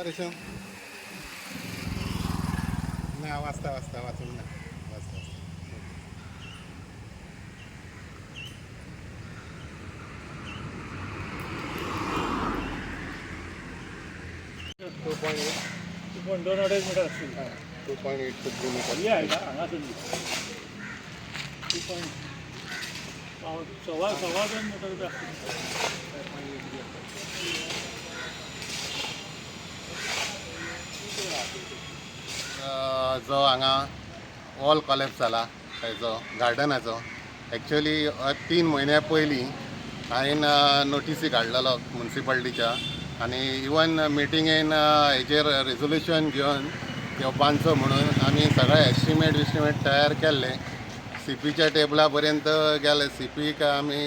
रेशम ना वाचता वाचून ना वाचता टू पॉईंट 2.5 मीटर असतील. 2.8 किलोमीटर हे आहे का हांगासून 2 सव्वा 2 मीटर बी असतील. जो हांगा वॉल कॉलेप्स जाला हेजो गार्डनाचो एक्चुअली 3 म्हयन्या पयलीं हांवें नोटिसी काडलेलो म्युन्सिपाल्टीच्या आनी इवन मिटिंगेन हेजेर रेजोल्युशन घेवन त्यो बांदचो म्हणून आमी सगळे एस्टिमेट तयार केल्ले. सीपीच्या टेबला पर्यंत गेले. सीपीक आमी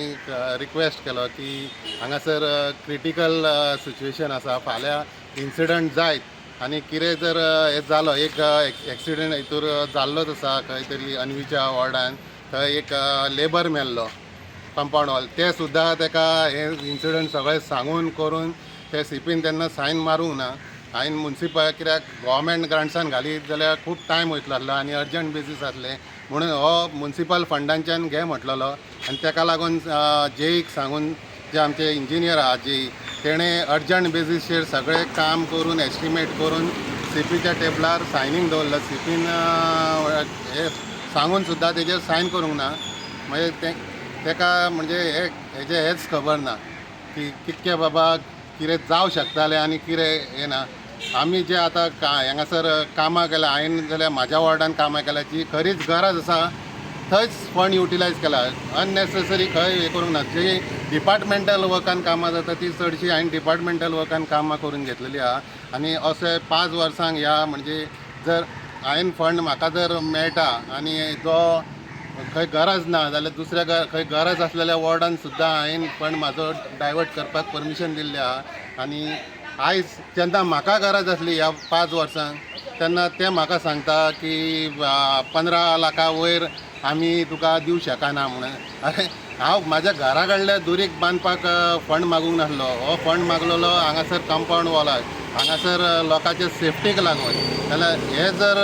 रिक्वेस्ट केलो की हांगासर क्रिटिकल सिच्युएशन आसा, फाल्यां इन्सिडंट जायत आनी कितें जर हे जालो एक एक्सिडेंट हितूर जाल्लोच आसा खंय तरी अन्वीच्या वॉर्डान, थंय एक लेबर मेल्लो कंपाऊंड वॉल, ते सुद्दां ताका हे इन्सिडंट सगळे सांगून करून ते सीपीन तेन्ना सायन मारूंक ना. हांवें म्युन्सिपल कित्याक गव्हर्मेंट ग्रांट्सान घालीत जाल्यार खूब टायम वयतलो आसलो आनी अर्जंट बेजीस आसले म्हणून हो म्युन्सिपल फंडांच्यान घे म्हटलेलो आनी ताका लागून जेईक सांगून जे आमचे इंजिनियर आहा जेई तेणें अर्जंट बेजीसचेर सगळें काम करून एस्टिमेट करून सीपीच्या टेबलार सायनींग दवरलो. सीपीन हे सांगून सुद्दां तेजेर सायन करूंक ना. मागीर ताका म्हणजे हेच खबर ना की कितके बाबा कितें जावं शकतालें आनी कितें हें ना. आमी जे आतां हांगासर कामां केल्या, हांवें जाल्यार म्हाज्या वॉर्डान कामां केल्या जी खरीच गरज आसा थंयच फंड युटिलायज केला. अननेसेसरी खंय हें करूंक ना. जी डिपार्टमेंटल वर्कान कामां जाता ती चडशी हांवें डिपार्टमेंटल वर्कान कामां करून घेतलेली आहा. आनी अशें 5 वर्सांक ह्या म्हणजे जर हांवें फंड म्हाका जर मेळटा आनी जो खंय गरज ना जाल्यार दुसऱ्या खंय गरज आसलेल्या वॉर्डान सुद्दां हांवें फंड म्हाजो डायवर्ट करपाक परमिशन दिल्लें आहा. आनी आयज जेन्ना म्हाका गरज आसली ह्या 5 वर्सांक तेन्ना ते म्हाका सांगता की 15 लाखा वयर आमी तुका दिवं शकना म्हणून. अरे हांव म्हाज्या घरा कडल्या दुरीक बांदपाक फंड मागूंक नासलो. हो फंड मागलोलो हांगासर कंपाऊंड वॉलाक, हांगासर लोकांच्या सेफ्टीक लागून. जाल्यार हे जर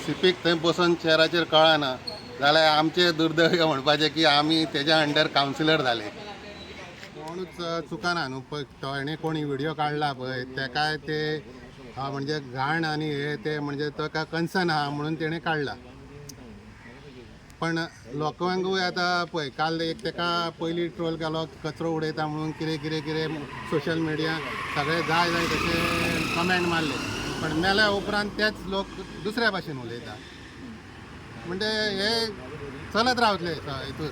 सीपीक थंय बसून चेअराचेर कळना जाल्यार आमचे दुर्दैव म्हणपाचें की आमी तेज्या अंडर कावन्सिलर जाले. कोणूच चुकाना न्हू पळय. तो हेणें कोणी व्हिडियो काडला पळय तेकाय ते म्हणजे घाण आनी हे ते म्हणजे ताका कन्सर्न आहा म्हणून तेणें काडला. पण लोकांकूय आतां पळय काल एक ताका पयलीं ट्रोल केलो कचरो उडयता म्हणून कितें सोशल मिडिया सगळे जाय तशे कमेंट मारले. पण मेल्या उपरांत तेच लोक दुसऱ्या भाशेन उलयता. म्हणजे हे चलत रावतले हितूर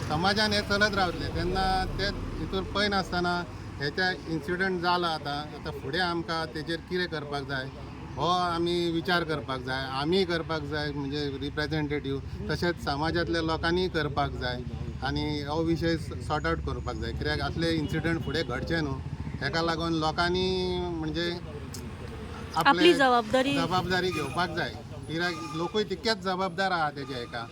समाजान हे चलत रावतले. तेन्ना तेच हितूर पळय नासतना हेच्या इन्सिडंट जाला आतां फुडें आमकां तेजेर कितें करपाक जाय हो आमी विचार करपाक जाय. आमी करपाक जाय म्हणजे रिप्रेझेंटेटीव, तशेंच समाजांतल्या लोकांनीय करपाक जाय आनी हो विशय सॉर्ट आवट करपाक जाय. कित्याक असले इन्सिडंट फुडें घडचे न्हू, हेका लागून लोकांनी म्हणजे आपली जबाबदारी घेवपाक जाय. कित्याक लोकूय तितकेच जबाबदार आहा तेजे हेका.